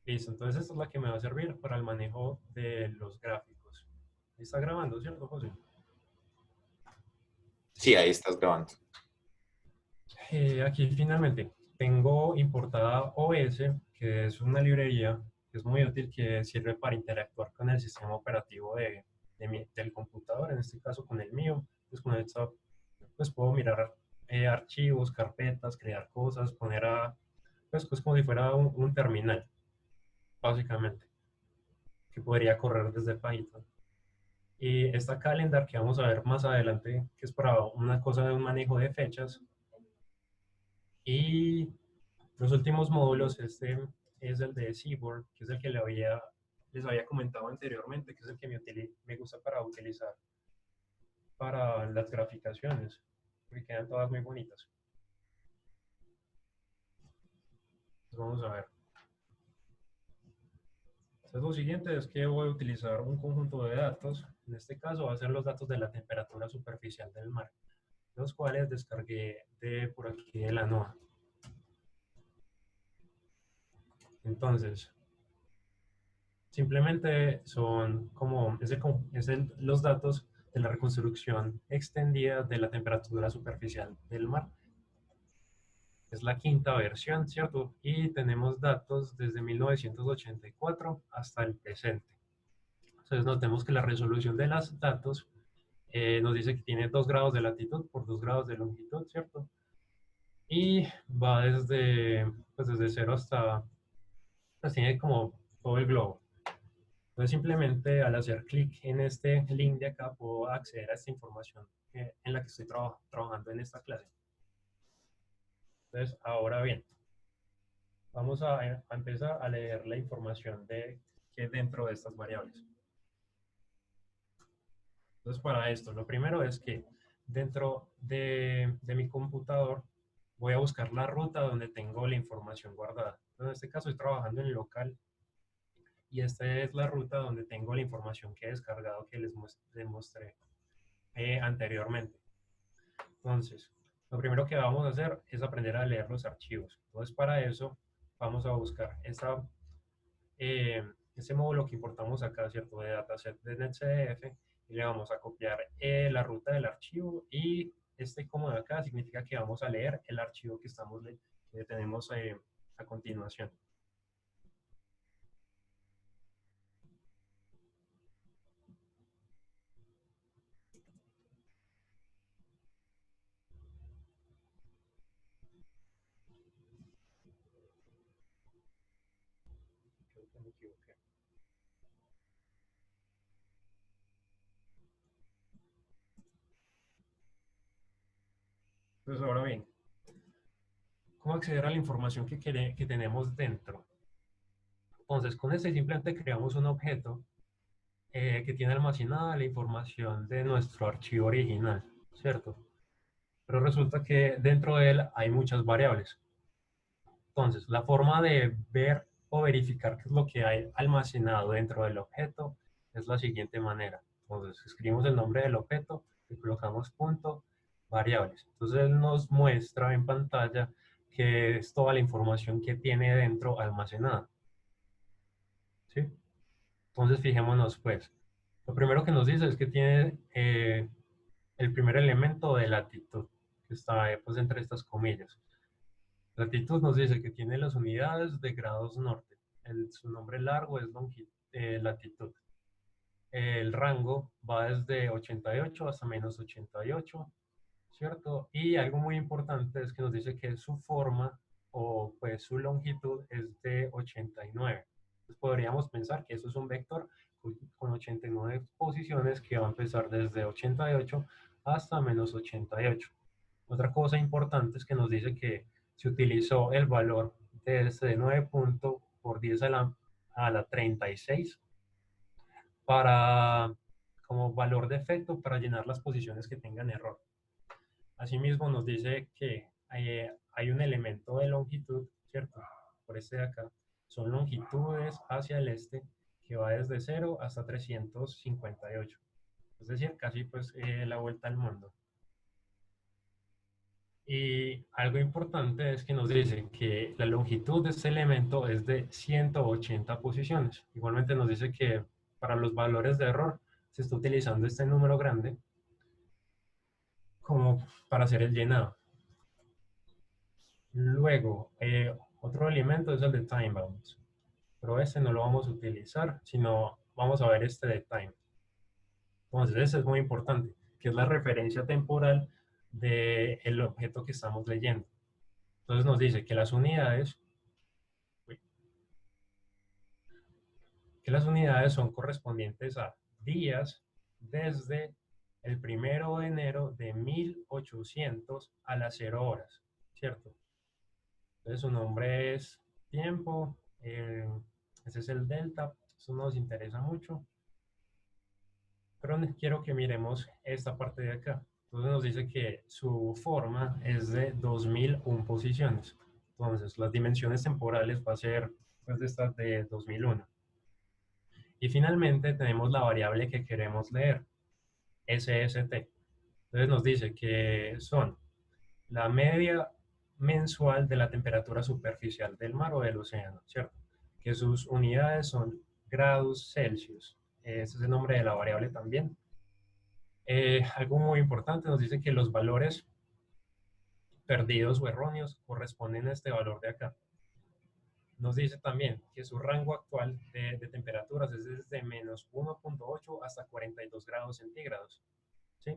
Listo, entonces esta es la que me va a servir para el manejo de los gráficos. Está grabando, ¿cierto, José? Sí, ahí estás grabando. Aquí finalmente tengo importada OS, que es una librería que es muy útil, que sirve para interactuar con el sistema operativo del computador, en este caso con el mío. Pues con esto pues puedo mirar archivos, carpetas, crear cosas, pues como si fuera un terminal, básicamente, que podría correr desde Python. Y esta calendar que vamos a ver más adelante, que es para una cosa de un manejo de fechas. Y los últimos módulos, este es el de Seaborn, que es el que les había comentado anteriormente, que es el que me gusta para utilizar para las graficaciones, porque quedan todas muy bonitas. Entonces vamos a ver. Entonces lo siguiente es que voy a utilizar un conjunto de datos. En este caso va a ser los datos de la temperatura superficial del mar, los cuales descargué de por aquí de la NOAA. Entonces, simplemente son como los datos de la reconstrucción extendida de la temperatura superficial del mar. Es la quinta versión, ¿cierto? Y tenemos datos desde 1984 hasta el presente. Entonces notemos que la resolución de los datos nos dice que tiene 2 grados de latitud por 2 grados de longitud, ¿cierto? Y va desde 0 hasta, pues tiene como todo el globo. Entonces simplemente al hacer clic en este link de acá puedo acceder a esta información en la que estoy trabajando en esta clase. Entonces, ahora bien, vamos a empezar a leer la información que es dentro de estas variables. Entonces, para esto, lo primero es que dentro de mi computador voy a buscar la ruta donde tengo la información guardada. Entonces, en este caso estoy trabajando en local y esta es la ruta donde tengo la información que he descargado que les mostré anteriormente. Entonces, lo primero que vamos a hacer es aprender a leer los archivos. Entonces, para eso vamos a buscar eh, ese módulo que importamos acá, ¿cierto? De dataset de NetCDF, y le vamos a copiar la ruta del archivo, y este como de acá significa que vamos a leer el archivo que tenemos a continuación. Creo que me equivoqué. Entonces, ahora bien, ¿cómo acceder a la información que tenemos dentro? Entonces, con este simplemente creamos un objeto que tiene almacenada la información de nuestro archivo original, ¿cierto? Pero resulta que dentro de él hay muchas variables. Entonces, la forma de ver o verificar qué es lo que hay almacenado dentro del objeto es la siguiente manera. Entonces, escribimos el nombre del objeto y colocamos punto variables. Entonces, él nos muestra en pantalla que es toda la información que tiene dentro almacenada, ¿sí? Entonces, fijémonos pues. Lo primero que nos dice es que tiene el primer elemento de latitud, que está pues entre estas comillas. Latitud nos dice que tiene las unidades de grados norte. Su nombre largo es latitud. El rango va desde 88 hasta menos 88, ¿cierto? Y algo muy importante es que nos dice que su forma o pues su longitud es de 89. Entonces podríamos pensar que eso es un vector con 89 posiciones que va a empezar desde 88 hasta menos 88. Otra cosa importante es que nos dice que se utilizó el valor desde 9 punto por 10 a la 36 para, como valor de efecto para llenar las posiciones que tengan error. Asimismo nos dice que hay un elemento de longitud, ¿cierto? Por este de acá. Son longitudes hacia el este que va desde 0 hasta 358. Es decir, casi pues la vuelta al mundo. Y algo importante es que nos dicen que la longitud de este elemento es de 180 posiciones. Igualmente nos dice que para los valores de error se está utilizando este número grande como para hacer el llenado. Luego, otro elemento es el de time bounds, pero este no lo vamos a utilizar, sino vamos a ver este de time. Entonces, ese es muy importante, que es la referencia temporal del objeto que estamos leyendo. Entonces nos dice que las unidades son correspondientes a días desde el 1 de enero de 1800 a las 0 horas, ¿cierto? Entonces su nombre es tiempo, ese es el delta, eso nos interesa mucho, pero quiero que miremos esta parte de acá. Entonces nos dice que su forma es de 2001 posiciones. Entonces las dimensiones temporales va a ser pues, de estas de 2001. Y finalmente tenemos la variable que queremos leer, SST. Entonces nos dice que son la media mensual de la temperatura superficial del mar o del océano, ¿cierto? Que sus unidades son grados Celsius. Ese es el nombre de la variable también. Algo muy importante, nos dice que los valores perdidos o erróneos corresponden a este valor de acá. Nos dice también que su rango actual de temperaturas es desde menos 1.8 hasta 42 grados centígrados. ¿Sí?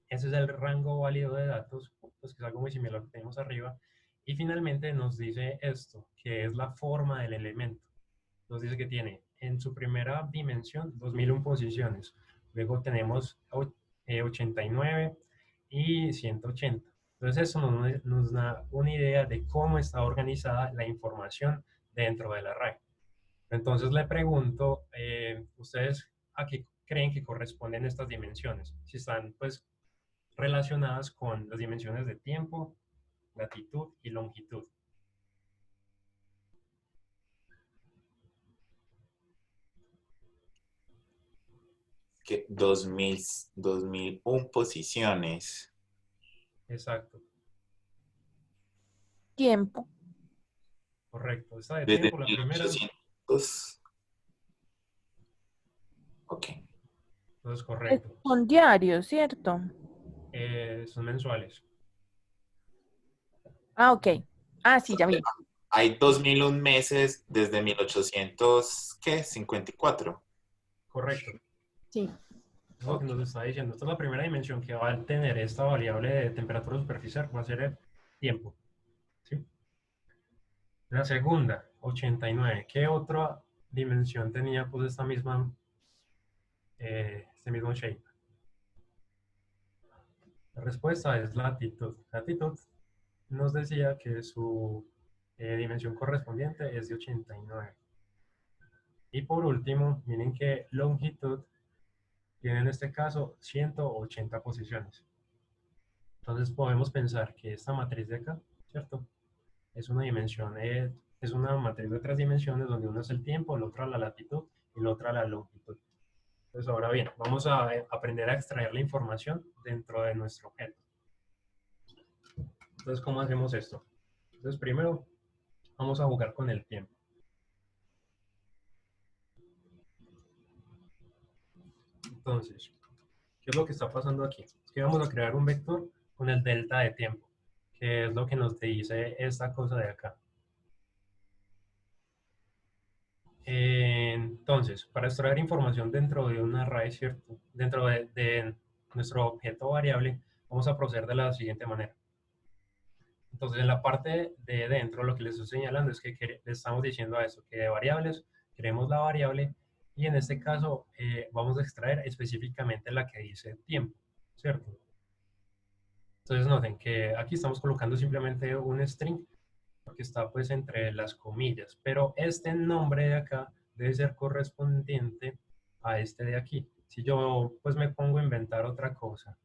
Ese es el rango válido de datos, pues que es algo muy similar a lo que tenemos arriba. Y finalmente nos dice esto, que es la forma del elemento. Nos dice que tiene en su primera dimensión 2001 posiciones. Luego tenemos 89 y 180. Entonces eso nos da una idea de cómo está organizada la información dentro del array. Entonces le pregunto, ¿ustedes a qué creen que corresponden estas dimensiones? Si están pues relacionadas con las dimensiones de tiempo, latitud y longitud. Que 2001 posiciones. Exacto, Tiempo. correcto. Esta de Desde tiempo, la primera, 1800. Ok. entonces correcto. Son diarios, ¿cierto? Son mensuales. Ah, ok. Ah, sí, ya vi. Hay 2001 meses desde 1800, ¿qué? 54. Correcto. Sí. Es lo que nos está diciendo. Esta es la primera dimensión que va a tener esta variable de temperatura superficial, va a ser el tiempo. ¿Sí? La segunda, 89. ¿Qué otra dimensión tenía pues esta misma, este mismo shape? La respuesta es latitud. Latitud nos decía que su dimensión correspondiente es de 89. Y por último, miren que longitud tiene en este caso 180 posiciones. Entonces podemos pensar que esta matriz de acá, ¿cierto? Es una dimensión, es una matriz de 3 dimensiones donde una es el tiempo, la otra la latitud y la otra la longitud. Entonces ahora bien, vamos a aprender a extraer la información dentro de nuestro objeto. Entonces, ¿cómo hacemos esto? Entonces primero vamos a jugar con el tiempo. Entonces, ¿qué es lo que está pasando aquí? Es que vamos a crear un vector con el delta de tiempo, que es lo que nos dice esta cosa de acá. Entonces, para extraer información dentro de un array, ¿cierto? Dentro de nuestro objeto variable, vamos a proceder de la siguiente manera. Entonces, en la parte de dentro, lo que les estoy señalando es que le estamos diciendo a esto, que de variables queremos la variable y en este caso vamos a extraer específicamente la que dice tiempo, ¿cierto? Entonces noten que aquí estamos colocando simplemente un string porque está pues entre las comillas, pero este nombre de acá debe ser correspondiente a este de aquí. Si yo pues me pongo a inventar otra cosa,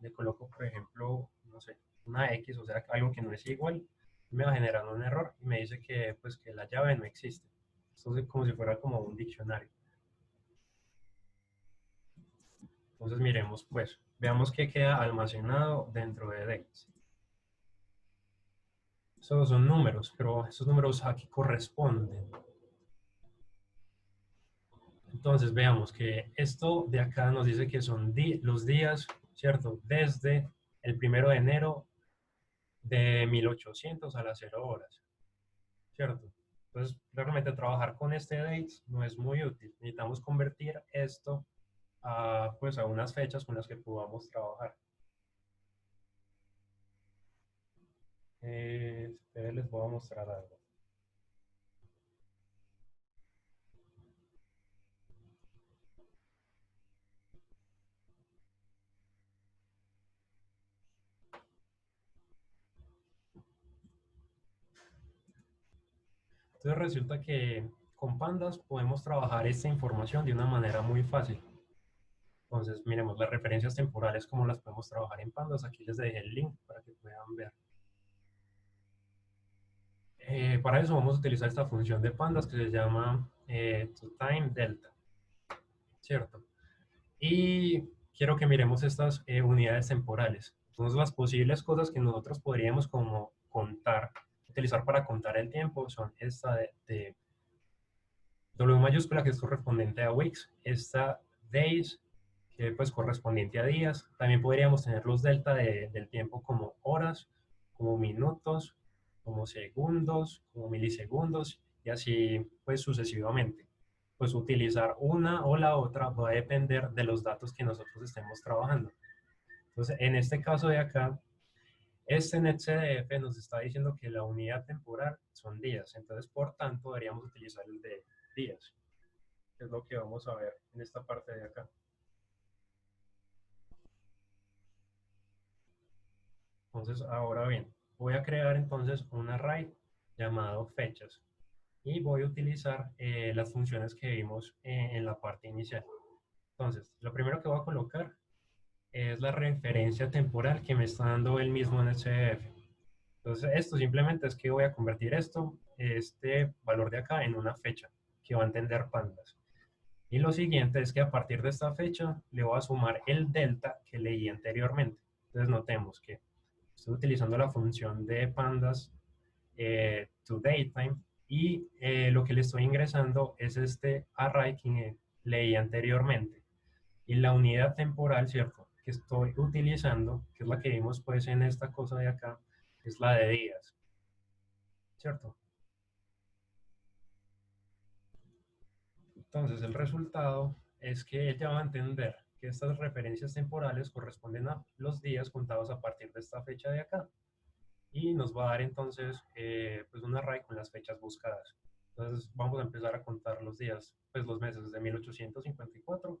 le coloco por ejemplo, no sé, una X, o sea, algo que no es igual, me va a generar un error y me dice que pues que la llave no existe. Esto es como si fuera como un diccionario. Entonces miremos pues, veamos qué queda almacenado dentro de Dex. Esos son números, pero esos números aquí corresponden. Entonces veamos que esto de acá nos dice que son los días, ¿cierto? Desde el 1 de enero de 1800 a las 0 horas, ¿cierto? Entonces, realmente trabajar con este dates no es muy útil. Necesitamos convertir esto a, pues, a unas fechas con las que podamos trabajar. Les voy a mostrar algo. Entonces resulta que con Pandas podemos trabajar esta información de una manera muy fácil. Entonces, miremos las referencias temporales, cómo las podemos trabajar en Pandas. Aquí les dejé el link para que puedan ver. Para eso vamos a utilizar esta función de Pandas que se llama toTimeDelta, ¿cierto? Y quiero que miremos estas unidades temporales. Entonces, las posibles cosas que nosotros podríamos como contar, utilizar para contar el tiempo son esta de W mayúscula, que es correspondiente a weeks, esta days, que pues correspondiente a días. También podríamos tener los delta del tiempo como horas, como minutos, como segundos, como milisegundos, y así pues sucesivamente. Pues utilizar una o la otra va a depender de los datos que nosotros estemos trabajando. Entonces, en este caso de acá, este NetCDF nos está diciendo que la unidad temporal son días. Entonces, por tanto, deberíamos utilizar el de días, que es lo que vamos a ver en esta parte de acá. Entonces, ahora bien, voy a crear entonces un array llamado fechas y voy a utilizar las funciones que vimos en la parte inicial. Entonces, lo primero que voy a colocar es la referencia temporal que me está dando el mismo NetCDF. Entonces, esto simplemente es que voy a convertir este valor de acá en una fecha que va a entender Pandas. Y lo siguiente es que a partir de esta fecha le voy a sumar el delta que leí anteriormente. Entonces, notemos que estoy utilizando la función de Pandas toDatetime y lo que le estoy ingresando es este array que leí anteriormente. Y la unidad temporal, ¿cierto?, que estoy utilizando, que es la que vimos pues en esta cosa de acá, es la de días, ¿cierto? Entonces el resultado es que ella va a entender que estas referencias temporales corresponden a los días contados a partir de esta fecha de acá. Y nos va a dar entonces pues un array con las fechas buscadas. Entonces vamos a empezar a contar los días, pues los meses de 1854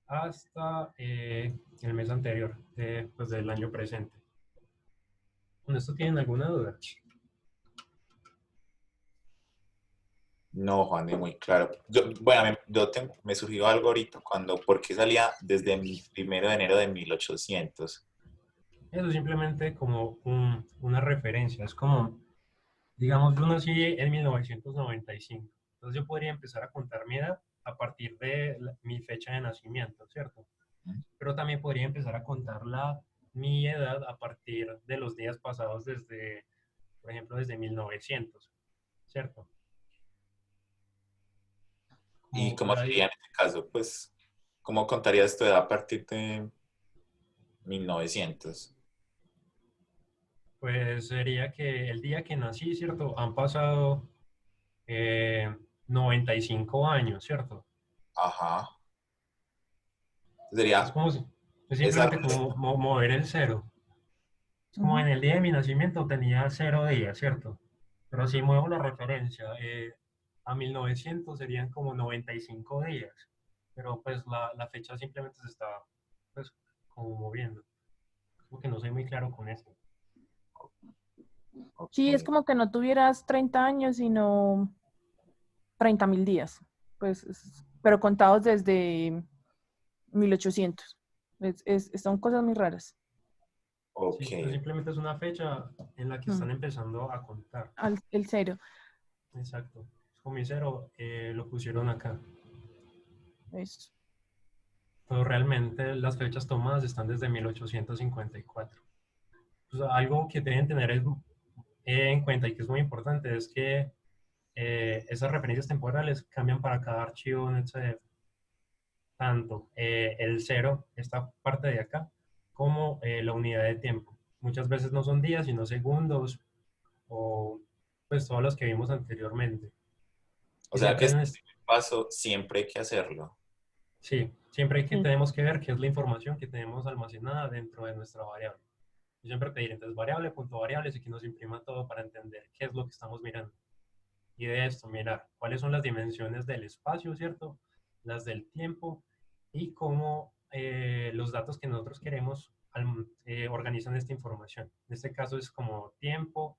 hasta el mes anterior, pues del año presente. ¿Con esto tienen alguna duda? No, Juan, es muy claro. Bueno, me surgió algo ahorita ¿por qué salía desde el 1 de enero de 1800? Eso es simplemente como una referencia, es como, digamos, yo nací en 1995, entonces yo podría empezar a contar mi edad a partir de mi fecha de nacimiento, ¿cierto? Pero también podría empezar a contar mi edad a partir de los días pasados desde, por ejemplo, desde 1900, ¿cierto? ¿Y Como cómo sería en este caso? Pues, ¿cómo contarías tu edad a partir de 1900? pues sería que el día que nací, ¿cierto? Han pasado eh, 95 años, ¿cierto? Ajá. Es Sería como es esa simplemente como mover el cero. Es como Ujú. en el día de mi nacimiento tenía 0 días, ¿cierto? Pero si muevo la referencia a 1900 serían como 95 días. Pero pues la fecha simplemente se está pues como moviendo. Como que no soy muy claro con esto. Sí, es Ok. como que no tuvieras 30 años, sino 30.000 días. Pues, pero contados desde 1800. Son cosas muy raras. Ok. Sí, pues simplemente es una fecha en la que Mm, están empezando a contar. el cero. Exacto. Con mi cero lo pusieron acá. Eso. Pero realmente las fechas tomadas están desde 1854. Pues algo que deben tener es en cuenta y que es muy importante es que esas referencias temporales cambian para cada archivo NetCDF. Tanto el cero, esta parte de acá, como la unidad de tiempo. Muchas veces no son días, sino segundos o pues todos los que vimos anteriormente. O Y sea que siempre, este paso siempre hay que hacerlo. sí, siempre hay que, Sí. tenemos que ver qué es la información que tenemos almacenada dentro de nuestra variable. Yo siempre pedir entonces variable, punto variables y que nos imprima todo para entender qué es lo que estamos mirando. Y de esto, mirar cuáles son las dimensiones del espacio, ¿cierto? Las del tiempo y cómo los datos que nosotros queremos organizan esta información. En este caso es como tiempo,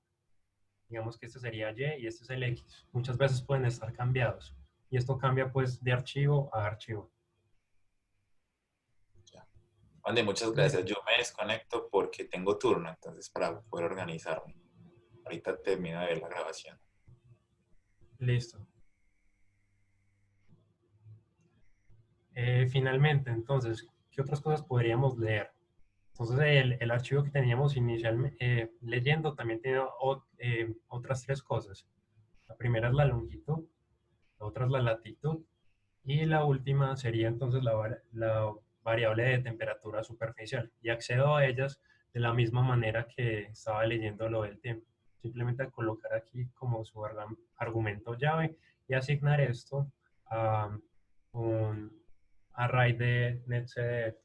digamos que este sería Y y este es el X. Muchas veces pueden estar cambiados y esto cambia pues de archivo a archivo. Juan, muchas Listo. gracias. Yo me desconecto porque tengo turno, entonces para poder organizarme. Ahorita termino de ver la grabación. Listo. Finalmente, entonces, ¿qué otras cosas podríamos leer? Entonces, el archivo que teníamos inicialmente leyendo también tiene otras tres cosas. La primera es la longitud, la otra es la latitud y la última sería entonces la variable de temperatura superficial. Y accedo a ellas de la misma manera que estaba leyendo lo del tiempo. Simplemente colocar aquí como su argumento llave y asignar esto a un array de netcdf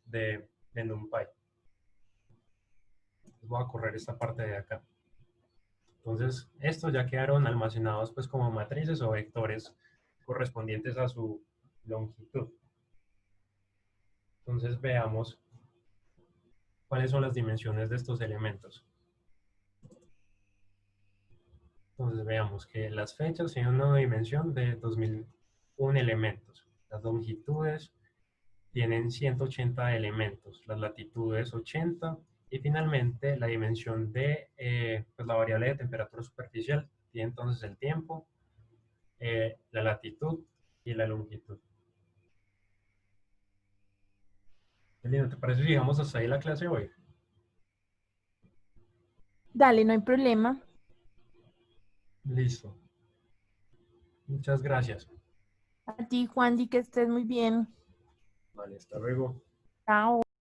de NumPy. Voy a correr esta parte de acá. Entonces, estos ya quedaron almacenados pues como matrices o vectores correspondientes a su longitud. Entonces, veamos cuáles son las dimensiones de estos elementos. Entonces, veamos que las fechas tienen una dimensión de 2001 elementos. Las longitudes tienen 180 elementos, las latitudes 80 y finalmente la dimensión de pues la variable de temperatura superficial tiene entonces el tiempo, la latitud y la longitud. Elena, ¿te parece si llegamos hasta ahí la clase hoy? Dale, no hay problema. Listo. Muchas gracias. A ti, Juan, di que estés muy bien. Vale, hasta luego. Chao.